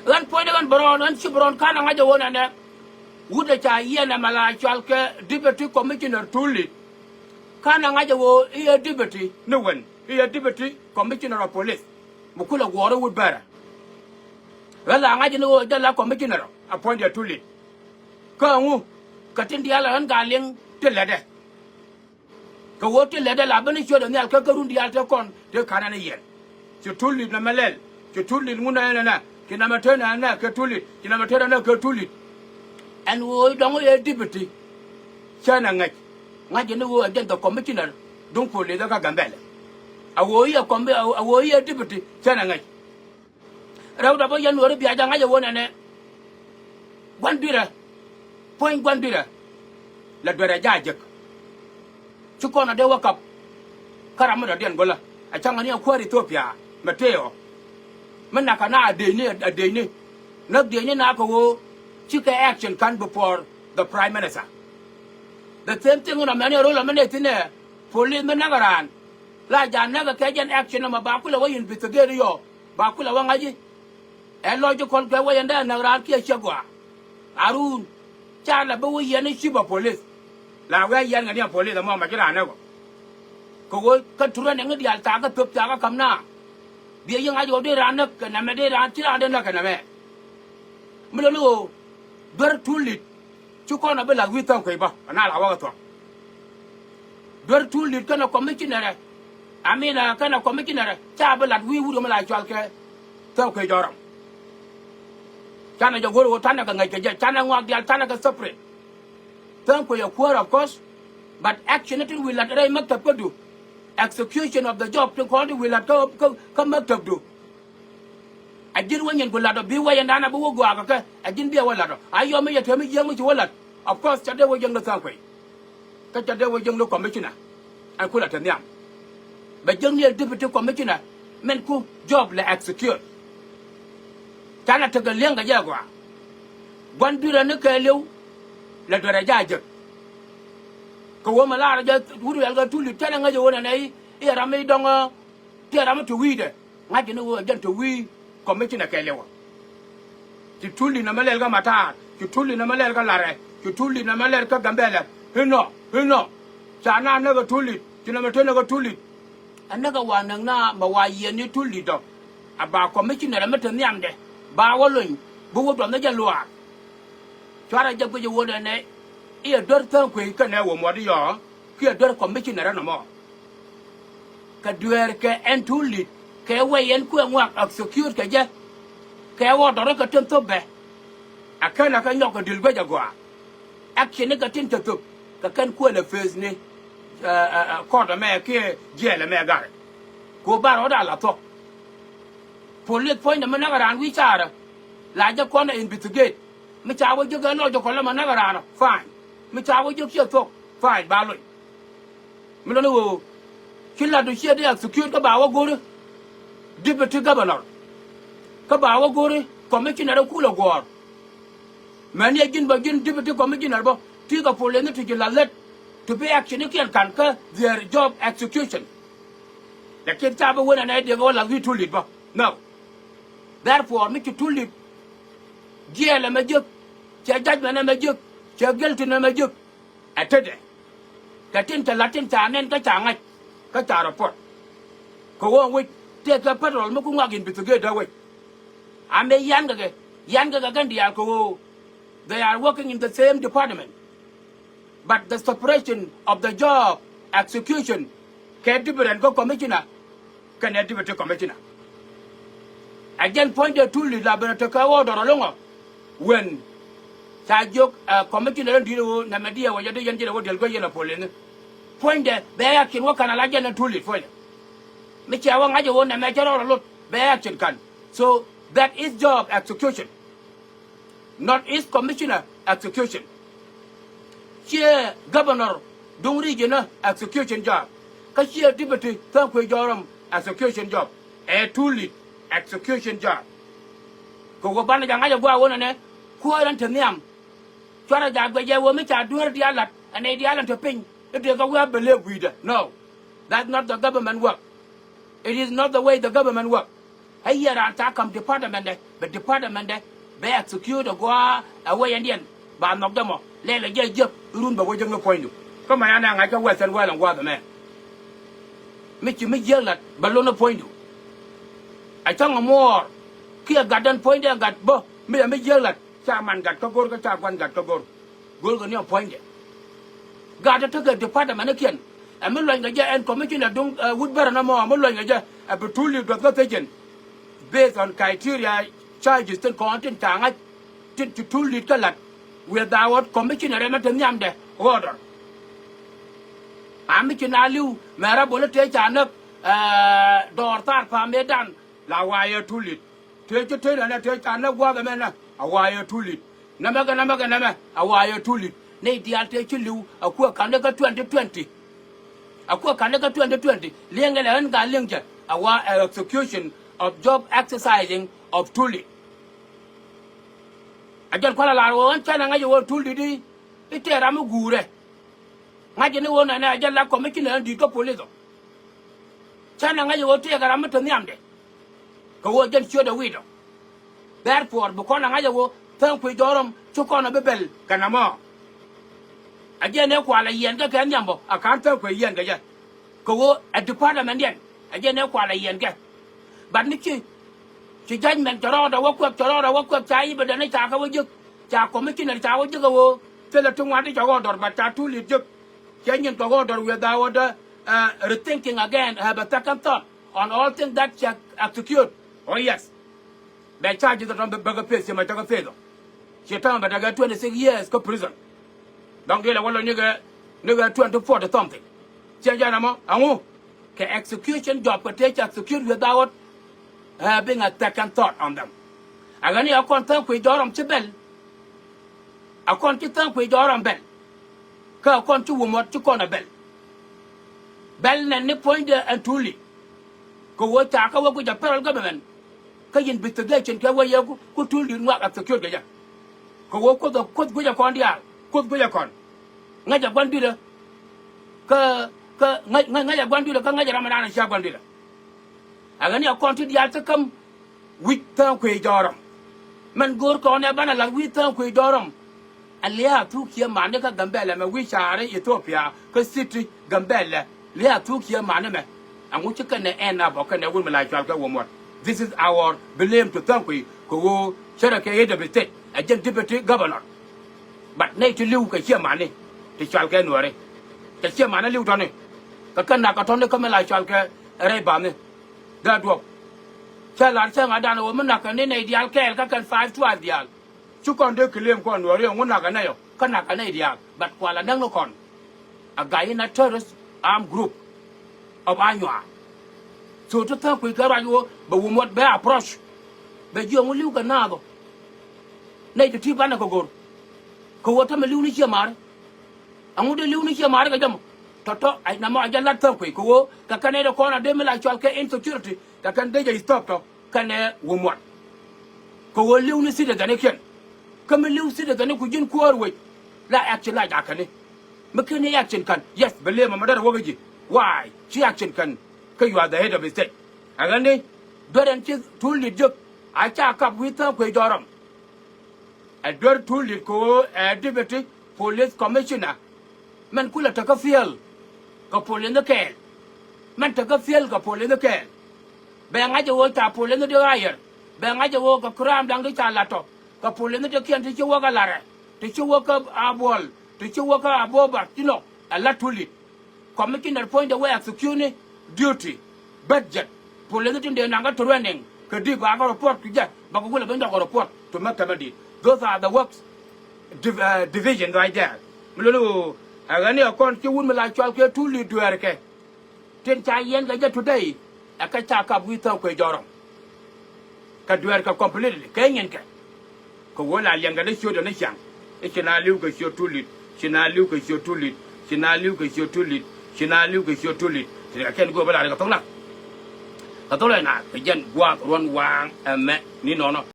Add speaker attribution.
Speaker 1: Ran point ran baron an chibron kana ngaja wona ne. Wuda cha yena mala chalke deputy commissioner tuli. Kana ngaja wo iya deputy no one. Iya deputy commissioner of police. Mukula woro would better. Well, ngaja no dala commissioner appointed tuli. Ka katin diala an galing te lede. Ka wote lede la bani chodo nyal ka garun dial te kon te kana ne yen. Che tuli na malel. Che tuli nguna na. Kina matena na ke tuli. Kina matena na ke tuli. And we don't a deputy. Chana ngak. Ngak ne wo agent the commissioner. Don't call it the gambele. A wo ya deputy. Chana ngak. Rauda bo yan wori biaja ngaja wona ne. Gwandira. Point gwandira. La dwara jajek. Chukona de wakap. Karamada den gola. A changa ni akwari Ethiopia. Mateo. Manaka na adeni. No deni na ko chika action can before the prime minister. The same thing on a many role a minute in there. Police managaran. La janaga kajan action on bakula way in Bitagario. Bakula wangaji. And logical way and then Naran Kia Chagua. Arun. Chala Bowie Yanni Shiba police. La way young and young police the Mama Girana. Go cut to running the Altaga Puptaga come now. The young I go there and up and I'm a day until I don't look at a man. Milo, very too late. Chukona Bella with Tonka, and I'll have a very too late kind of commissioner. I mean, a kind of commissioner. Chabel that we would like Chalke. Tonka Joram. Chana Jagoro Tanaka, Chana walk the Altanaka separate. Tonka your quarter, of course, but action it will let I make the do. Execution of the job to call it will let come back to do. I didn't win in Gulado, be way and Anna Buguaga. I didn't be a wallet. I am me a term young with wallet. Of course, Chade was young the Southway. Chade was young commissioner. I could attend them. But young deputy commissioner meant cool job like execute. Tana took a younger Jaguar. One beer and a curlew, let her a judge. Kawamala just would have got 2 lieutenant as you want and here I made on tear to weed. I didn't know again to we. Commissioner Kelewa. You truly na malerga mata, you truly na malerga lare, you truly na malerga gambela. No. Chana never truly, you never turn over truly. Another one na Mawayi and you truly dog. About commissioner Metanyamde, Bawalun, Buwood on the Jalua. Try to put your word and a ear dirt quick and never more you are, here dirt commissioner no more. Kaduerke and truly. Cái way and quên work execute cái chứ cái wo đó cái chân tốt bè à cái là cái nhóc cái điều bây giờ qua action cái chân tốt cái căn quên là face này court là mẹ kia jail là mẹ gài cô ba đó đã là thôi police point là mình nói cái rằng vi cha đó là cho con này investigate mình chào với cái nó cho con là mình nói cái rằng fine mình chào với cái thôi fine ba rồi mình nói khi là đối xe đi execute cái bảo cô đó Deputy Governor. Kabawa Gori, Commissioner of Kula War. Many again begin Deputy Commissioner, but take a police to let to pay action you can conquer their job execution. The kids have one and idea all of you to live. No. Therefore, make you to live. Jail a major, judgment a major, guilty a major. At today. Katinta Latin Tan and Kachanga, Katara Port. Go on with. Take a petrol, Mukumagin, to get away. I may younger Gandhi, they are working in the same department. But the separation of the job execution can different go commissioner, can deputy commissioner. Again, pointed to the laboratory order along when Sajok commissioner Namadia was a young general will go in a polling. Pointed, they can work on a legend and tool it for you. Michawang I want a major or a lot by action can. So that is job execution, not is commissioner execution. Here governor don't regional execution job. Cause here deputy Thursday Joram execution job. A two-lead execution job. Go ban the young go on and quarant to them. Try to job where you will make a do the island and the island to ping if they go well believe with. No, that's not the government work. It is not the way the government work. Hey, here, Antakam department, be department de be execute go away indian ba nok da mo le le je run ba wo jeng no point ko ma yana ngai ka western wa lang wa da me mi chi mi je lat ba lo no point ai chang mo kia garden point de gat bo mi je lat cha man gat ka gor ka cha kwan gat ka gor ko ni point de gat ta ga department ne kien a mi lo nga en commissioner dung woodbar na mo lo nga a betuli do ka taken based on criteria charges and content tanga to lead ka lat without commissioner na tem yam de order ami kinaliu mera bole te chanak dor tar pa medan la wire to lead te na te chanak wa ga mena a wire to lead nama a wire to lead ne dial te chilu akwa kanaka 2020 akwa kanaka 2020 lengele an ga lengje our execution of job exercising of tuli ajal kwala la won chana nga yo tuli di itera mu gure ngaje ne wona na ajal la commissioner di to police chana nga yo te gara mu to nyamde ko wo jen shoda wido therefore bu kona nga yo tan ku dorom chu kona bebel kana mo aje ne kwala yen ga kan nyambo akanta ku yen ga ja ko wo a department yen aje ne kwala yen ga ban ni chi judgment charo da wakwa chai ba da ne cha ka wo juk cha ko mi kin cha wo juk wo te la tungwa ti cha go dor ba cha tu li juk chen yin to go dor without rethinking again have a second thought on all things that check execute oh yes they charge the from the bigger place ma ta ka fedo she tan ba daga 26 years ko prison donc la wala ni ga 24 to something chen ja na mo angu ke execution job ko te execute without having a second thought on them. Agani akon tan ku joram chibel. Akon ti tan ku joram bel. Ka akon tu wumot tu kona bel. Bel na ni point and tuli. Ko wo ta ka wo ku ja federal government. Ka yin investigation ka wo ye ku tuli nwa ka secure ga ja. Ko wo ko ku ja kon dia. Ku ja kon. Ngaja gwandira. Ka ngaja gwandira ka ngaja ramana sha gwandira. Agani akonti dia takam witan ku joram man gor ko ne bana la witan ku joram aliya tu kiya mane ka gambele me wi share Ethiopia ka city gambele liya tu kiya mane me angu chika ne ena bo ka ne wul mala chal ka wo this is our blame to thank we ko wo chere ke yede bete agent deputy governor but ne to liu ka kiya mane ti chal ka nuare ka kiya mane liu to ne ka kana ka to ne ka mala chal ka re ba ne that work chala changa dana wo mena ka ne ideal kel ka kan 5 to ideal chu kon de claim kon wo re ngona ka na yo kana ka na ideal but kwala nang no kon a guy in a terrorist armed group of anwa so to ta ku ka ra yo ba wo mot be approach be jo mo liu ka na do nei to ti bana ko gor ko wo ta me liu ni che mar angu de liu ni che mar ka jam toto ai na mo ajalla ta ku ko wo ka kane de kona de me la chwal ke insecurity ka kan de ja stop to kane wo mot ko wo liu ni sida dane ken ka me liu sida dane ku jin ko we la action la ja kane me ken ni action kan yes bele ma madar wo gaji why chi action kan ka you are the head of the state agande doren chi tulli juk a cha ka wita ko joram a dor tulli ko a deputy police commissioner man kula ta ka fiel ka police ne ke man ta ka fiel ka police ne ke be nga je wo ta police ne de ayer be nga je wo ka kram dang de cha lato ka police ne de kien ti wo ka lare ti wo ka abol ti wo ka aboba tino ala tulli commissioner point the way executing duty budget police de nanga training ka di ba ga report ku ja ba ko la ben da report to makamadi those are the works division right there mulu agani akon ti wun mala chwal ke tuli duer ke ten cha yen ga ja today aka cha ka bu ta ko jorom ka duer ka completely ke nyen ke ko wala lenga de shodo na chang e china liu ka shodo tuli china liu ka shodo tuli china liu ka shodo tuli china liu ka shodo tuli ka ken go bala ka tong na ka to le na ke jen gwa ron wang me ni no